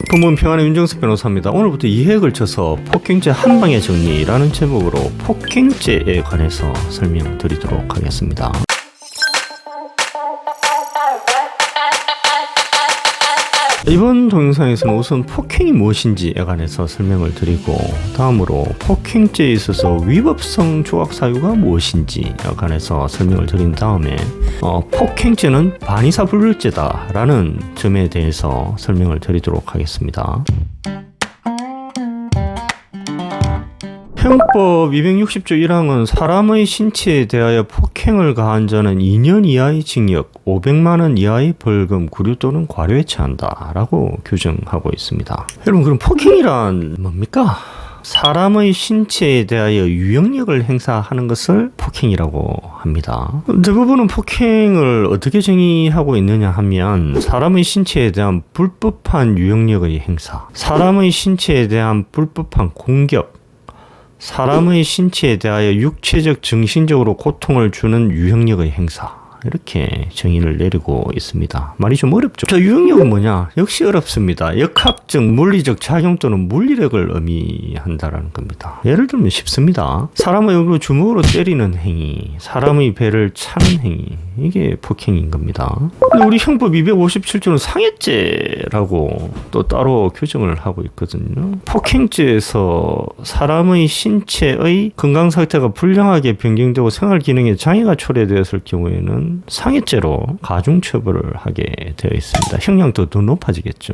법무부 평안의 윤정석 변호사입니다. 오늘부터 2회 걸쳐서 폭행죄 한방의 정리라는 제목으로 폭행죄에 관해서 설명드리도록 하겠습니다. 이번 동영상에서는 우선 폭행이 무엇인지에 관해서 설명을 드리고, 다음으로 폭행죄에 있어서 위법성 조각 사유가 무엇인지에 관해서 설명을 드린 다음에 폭행죄는 반의사불멸죄다라는 점에 대해서 설명을 드리도록 하겠습니다. 형법 260조 1항은 사람의 신체에 대하여 폭행을 가한 자는 2년 이하의 징역, 500만 원 이하의 벌금, 구류 또는 과료에 처한다 라고 규정하고 있습니다. 여러분, 그럼 폭행이란 뭡니까? 사람의 신체에 대하여 유형력을 행사하는 것을 폭행이라고 합니다. 대부분은 폭행을 어떻게 정의하고 있느냐 하면, 사람의 신체에 대한 불법한 유형력의 행사, 사람의 신체에 대한 불법한 공격, 사람의 신체에 대하여 육체적, 정신적으로 고통을 주는 유형력의 행사, 이렇게 정의를 내리고 있습니다. 말이 좀 어렵죠. 자, 유형력은 뭐냐? 역시 어렵습니다. 역학적, 물리적 작용 또는 물리력을 의미한다라는 겁니다. 예를 들면 쉽습니다. 사람의 얼굴을 주먹으로 때리는 행위, 사람의 배를 차는 행위, 이게 폭행인 겁니다. 근데 우리 형법 257조는 상해죄라고 또 따로 규정을 하고 있거든요. 폭행죄에서 사람의 신체의 건강 상태가 불량하게 변경되고 생활 기능에 장애가 초래되었을 경우에는 상해죄로 가중처벌을 하게 되어 있습니다. 형량도 더 높아지겠죠.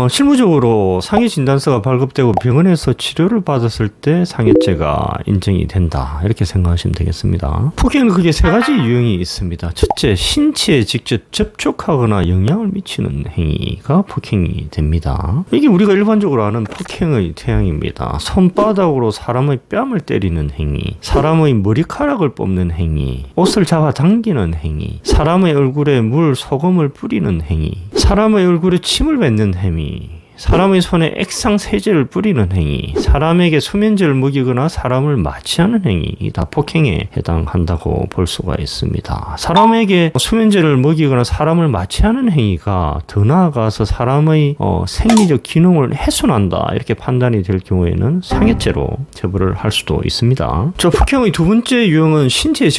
실무적으로 상해 진단서가 발급되고 병원에서 치료를 받았을 때 상해죄가 인정이 된다, 이렇게 생각하시면 되겠습니다. 폭행은 크게 세 가지 유형이 있습니다. 첫째, 신체에 직접 접촉하거나 영향을 미치는 행위가 폭행이 됩니다. 이게 우리가 일반적으로 아는 폭행의 태양입니다. 손바닥으로 사람의 뺨을 때리는 행위, 사람의 머리카락을 뽑는 행위, 옷을 잡아당기는 행위, 사람의 얼굴에 물, 소금을 뿌리는 행위, 사람의 얼굴에 침을 뱉는 행위, 사람의 손에 액상 세제를 뿌리는 행위, 사람에게 수면제를 먹이거나 사람을 마취하는 행위, 다 폭행에 해당한다고 볼 수가 있습니다. 사람에게 수면제를 먹이거나 사람을 마취하는 행위가 더 나아가서 사람의 생리적 기능을 훼손한다, 이렇게 판단이 될 경우에는 상해죄로 처벌을 할 수도 있습니다. 저 폭행의 두 번째 유형은 신체에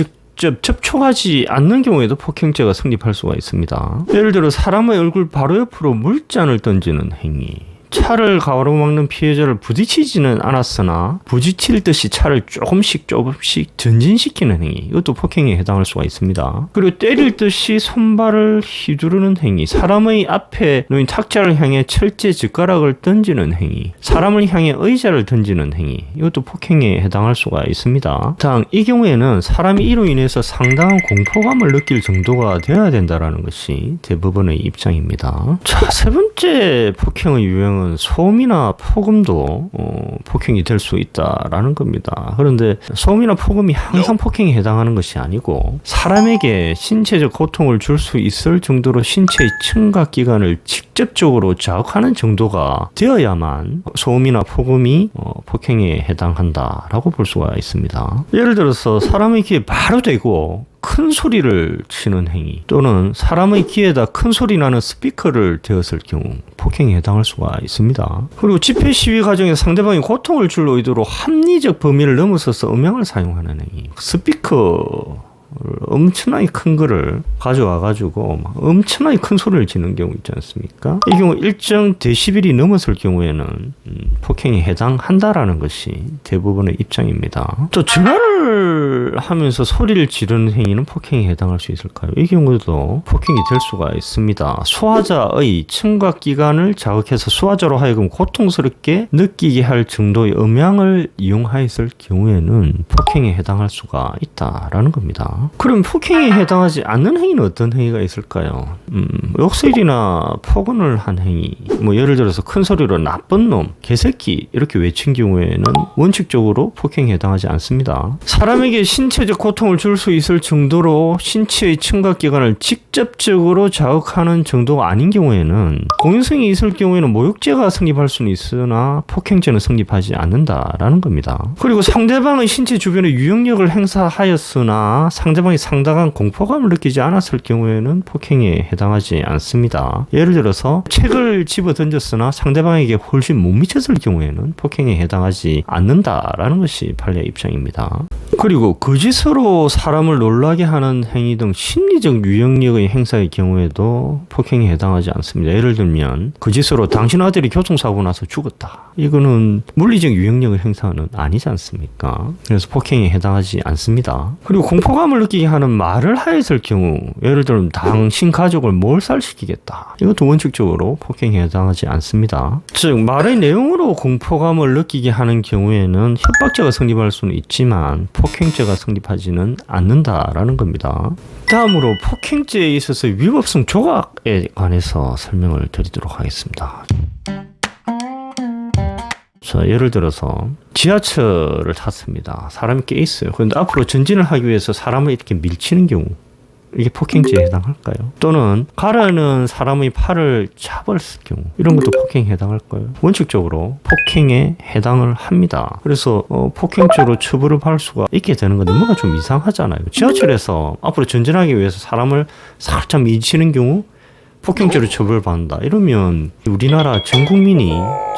접촉하지 않는 경우에도 폭행죄가 성립할 수가 있습니다. 예를 들어 사람의 얼굴 바로 옆으로 물잔을 던지는 행위, 차를 가로막는 피해자를 부딪히지는 않았으나 부딪힐 듯이 차를 조금씩 전진시키는 행위, 이것도 폭행에 해당할 수가 있습니다. 그리고 때릴 듯이 손발을 휘두르는 행위, 사람의 앞에 놓인 탁자를 향해 철제 젓가락을 던지는 행위, 사람을 향해 의자를 던지는 행위, 이것도 폭행에 해당할 수가 있습니다. 단, 이 경우에는 사람이 이로 인해서 상당한 공포감을 느낄 정도가 되어야 된다는 것이 대부분의 입장입니다. 자, 세 번째 폭행의 유형은 소음이나 폭음도 폭행이 될 수 있다라는 겁니다. 그런데 소음이나 폭음이 항상 폭행에 해당하는 것이 아니고, 사람에게 신체적 고통을 줄 수 있을 정도로 신체의 청각기관을 직접적으로 자극하는 정도가 되어야만 소음이나 폭음이 폭행에 해당한다라고 볼 수가 있습니다. 예를 들어서 사람의 귀에 바로 대고 큰 소리를 치는 행위, 또는 사람의 귀에다 큰 소리 나는 스피커를 대었을 경우 폭행에 해당할 수가 있습니다. 그리고 집회 시위 과정에서 상대방이 고통을 줄 의도로 합리적 범위를 넘어서서 음향을 사용하는 행위, 스피커 엄청나게 큰 거를 가져와가지고 엄청나게 큰 소리를 지는 경우 있지 않습니까? 이 경우 일정 데시벨이 넘었을 경우에는 폭행에 해당한다라는 것이 대부분의 입장입니다. 또 전화를 하면서 소리를 지르는 행위는 폭행에 해당할 수 있을까요? 이 경우도 폭행이 될 수가 있습니다. 수화자의 청각기관을 자극해서 수화자로 하여금 고통스럽게 느끼게 할 정도의 음향을 이용하였을 경우에는 폭행에 해당할 수가 있다라는 겁니다. 그럼 폭행에 해당하지 않는 행위는 어떤 행위가 있을까요? 욕설이나 폭언을 한 행위, 예를 들어서 큰 소리로 나쁜 놈, 개새끼 이렇게 외친 경우에는 원칙적으로 폭행에 해당하지 않습니다. 사람에게 신체적 고통을 줄 수 있을 정도로 신체의 청각기관을 직접적으로 자극하는 정도가 아닌 경우에는, 공연성이 있을 경우에는 모욕죄가 성립할 수는 있으나 폭행죄는 성립하지 않는다라는 겁니다. 그리고 상대방의 신체 주변에 유형력을 행사하였으나 상대방의 상대방이 상당한 공포감을 느끼지 않았을 경우에는 폭행에 해당하지 않습니다. 예를 들어서 책을 집어 던졌으나 상대방에게 훨씬 못 미쳤을 경우에는 폭행에 해당하지 않는다라는 것이 판례의 입장입니다. 그리고 거짓으로 사람을 놀라게 하는 행위 등 심리적 유형력의 행사의 경우에도 폭행에 해당하지 않습니다. 예를 들면 거짓으로 당신 아들이 교통사고 나서 죽었다. 이거는 물리적 유형력의 행사는 아니지 않습니까? 그래서 폭행에 해당하지 않습니다. 그리고 공포감을 느끼게 하는 말을 하였을 경우, 예를 들면 당신 가족을 몰살시키겠다. 이것도 원칙적으로 폭행에 해당하지 않습니다. 즉 말의 내용으로 공포감을 느끼게 하는 경우에는 협박죄가 성립할 수는 있지만 폭행죄가 성립하지는 않는다라는 겁니다. 다음으로 폭행죄에 있어서 위법성 조각에 관해서 설명을 드리도록 하겠습니다. 자, 예를 들어서 지하철을 탔습니다. 사람이 꽤 있어요. 그런데 앞으로 전진을 하기 위해서 사람을 이렇게 밀치는 경우, 이게 폭행죄에 해당할까요? 또는 가라는 사람의 팔을 잡았을 경우, 이런 것도 폭행에 해당할까요? 원칙적으로 폭행에 해당을 합니다. 그래서 폭행죄로 처벌을 받을 수가 있게 되는 건 뭔가 좀 이상하잖아요. 지하철에서 앞으로 전진하기 위해서 사람을 살짝 밀치는 경우 폭행죄로 처벌받는다. 이러면 우리나라 전 국민이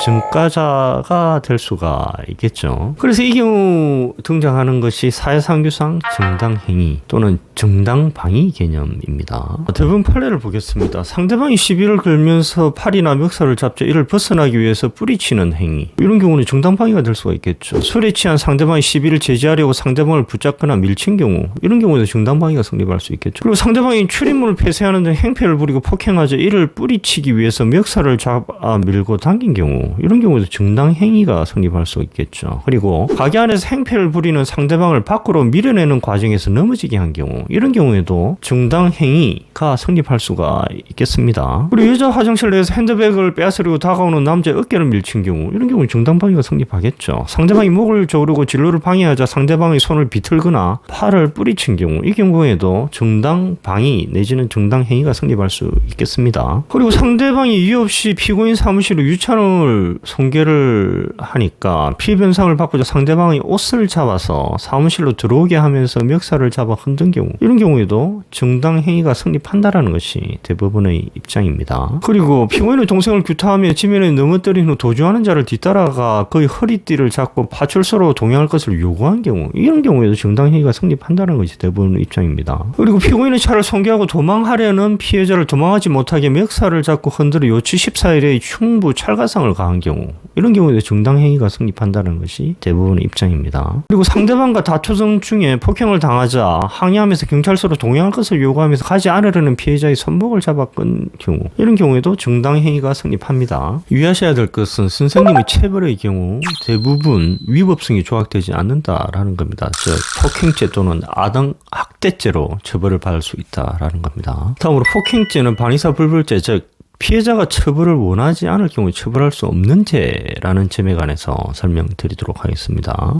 전과자가 될 수가 있겠죠. 그래서 이 경우 등장하는 것이 사회상규상 정당행위 또는 정당방위 개념입니다. 대부분 판례를 보겠습니다. 상대방이 시비를 걸면서 팔이나 멱살을 잡자 이를 벗어나기 위해서 뿌리치는 행위, 이런 경우는 정당방위가 될 수가 있겠죠. 술에 취한 상대방이 시비를 제지하려고 상대방을 붙잡거나 밀친 경우, 이런 경우에도 정당방위가 성립할 수 있겠죠. 그리고 상대방이 출입문을 폐쇄하는 등 행패를 부리고 폭행하자 이를 뿌리치기 위해서 멱살을 잡아 밀고 당긴 경우, 이런 경우에도 정당행위가 성립할 수 있겠죠. 그리고 가게 안에서 행패를 부리는 상대방을 밖으로 밀어내는 과정에서 넘어지게 한 경우, 이런 경우에도 정당행위가 성립할 수가 있겠습니다. 그리고 여자 화장실 내에서 핸드백을 빼앗으려고 다가오는 남자의 어깨를 밀친 경우, 이런 경우는 정당방위가 성립하겠죠. 상대방이 목을 조르고 진로를 방해하자 상대방의 손을 비틀거나 팔을 뿌리친 경우, 이 경우에도 정당방위 내지는 정당행위가 성립할 수 있겠습니다. 그리고 상대방이 이유 없이 피고인 사무실로 유찬을 손괴를 하니까 피해 변상을 받고자 상대방의 옷을 잡아서 사무실로 들어오게 하면서 멱살을 잡아 흔든 경우, 이런 경우에도 정당행위가 성립한다라는 것이 대부분의 입장입니다. 그리고 피고인의 동생을 규탄하며 지면에 넘어뜨린 후 도주하는 자를 뒤따라가 그의 허리띠를 잡고 파출소로 동행할 것을 요구한 경우, 이런 경우에도 정당행위가 성립한다는 것이 대부분의 입장입니다. 그리고 피고인의 차를 손괴하고 도망하려는 피해자를 도망하지 못하게 멱살을 잡고 흔들어 요치 14일의 흉부 찰가상을 가한 경우, 이런 경우에도 정당행위가 성립한다는 것이 대부분의 입장입니다. 그리고 상대방과 다투던 중에 폭행을 당하자 항의하면서 경찰서로 동행할 것을 요구하면서 가지 않으려는 피해자의 손목을 잡아 끈 경우, 이런 경우에도 정당행위가 성립합니다. 유의하셔야 될 것은 선생님의 체벌의 경우 대부분 위법성이 조각되지 않는다라는 겁니다. 즉 폭행죄 또는 아동 학대죄로 처벌을 받을 수 있다라는 겁니다. 다음으로 폭행죄는 반의사 불벌죄, 즉 피해자가 처벌을 원하지 않을 경우 처벌할 수 없는 죄라는 점에 관해서 설명드리도록 하겠습니다.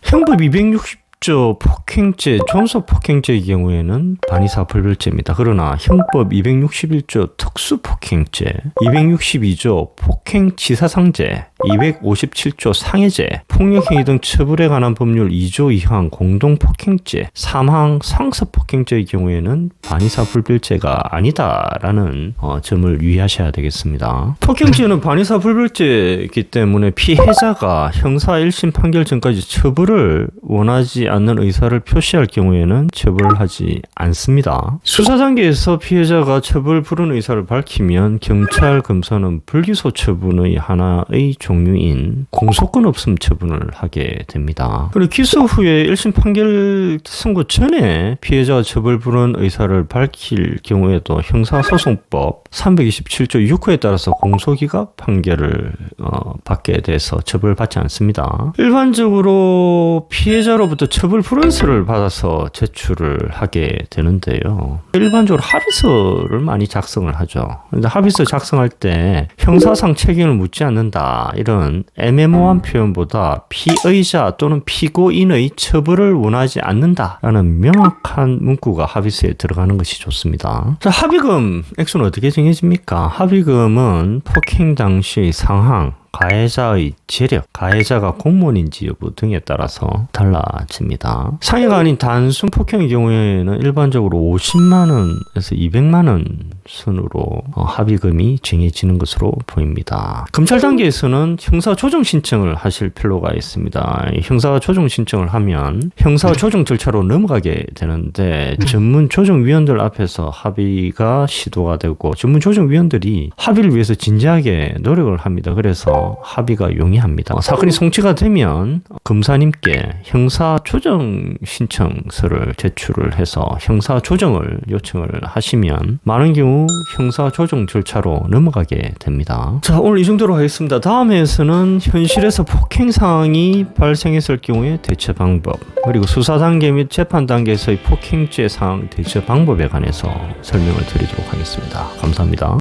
형법 260조 폭행죄, 존속폭행죄의 경우에는 반의사 불벌죄입니다. 그러나 형법 261조 특수폭행죄, 262조 폭행치사상죄, 257조 상해죄, 폭력행위 등 처벌에 관한 법률 2조 2항 공동폭행죄, 3항 상습폭행죄의 경우에는 반의사 불벌죄가 아니다라는 점을 유의하셔야 되겠습니다. 폭행죄는 반의사 불벌죄이기 때문에 피해자가 형사 1심 판결 전까지 처벌을 원하지 않는 의사를 표시할 경우에는 처벌을 하지 않습니다. 수사 단계에서 피해자가 처벌 불응 의사를 밝히면 경찰 검사는 불기소 처분의 하나의 종류인 공소권 없음 처분을 하게 됩니다. 그리고 기소 후에 1심 판결 선고 전에 피해자가 처벌 불응 의사를 밝힐 경우에도 형사소송법 327조 6호에 따라서 공소기각 판결을 받게 돼서 처벌받지 않습니다. 일반적으로 피해자로부터 처벌 불응서를 받아서 제출을 하게 되는데요. 일반적으로 합의서를 많이 작성을 하죠. 근데 합의서 작성할 때 형사상 책임을 묻지 않는다, 이런 애매모호한 표현보다 피의자 또는 피고인의 처벌을 원하지 않는다라는 명확한 문구가 합의서에 들어가는 것이 좋습니다. 자, 합의금 액수는 어떻게 정해집니까? 합의금은 폭행 당시의 상황, 가해자의 재력, 가해자가 공무원인지 여부 등에 따라서 달라집니다. 상해가 아닌 단순 폭행의 경우에는 일반적으로 50만 원에서 200만 원 순으로 합의금이 정해지는 것으로 보입니다. 검찰 단계에서는 형사 조정 신청을 하실 필요가 있습니다. 형사 조정 신청을 하면 형사 조정 절차로 넘어가게 되는데 전문 조정위원들 앞에서 합의가 시도가 되고 전문 조정위원들이 합의를 위해서 진지하게 노력을 합니다. 그래서 합의가 용이합니다. 사건이 송치가 되면 검사님께 형사 조정 신청서를 제출을 해서 형사 조정을 요청을 하시면 많은 경우 형사 조정 절차로 넘어가게 됩니다. 자, 오늘 이 정도로 하겠습니다. 다음 회에서는 현실에서 폭행 상황이 발생했을 경우의 대처 방법, 그리고 수사 단계 및 재판 단계에서의 폭행죄 상황 대처 방법에 관해서 설명을 드리도록 하겠습니다. 감사합니다.